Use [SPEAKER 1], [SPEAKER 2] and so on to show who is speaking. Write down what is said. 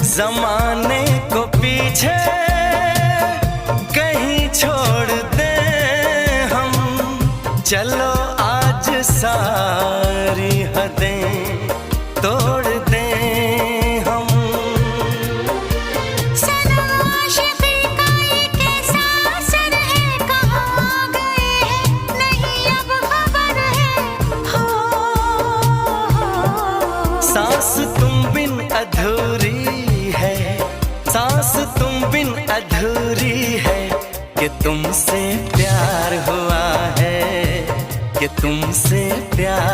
[SPEAKER 1] जमाने को पीछे कहीं छोड़ दे हम, चलो आज सारी हदें तोड़ दे हम।
[SPEAKER 2] सनम आशिक़ी का ये कैसा असर है, कहाँ गए हैं नहीं अब खबर है। हो
[SPEAKER 1] सांस तुम बिन अधूरी है, सांस तुम बिन अधूरी है, कि तुमसे प्यार हुआ है, कि तुमसे प्यार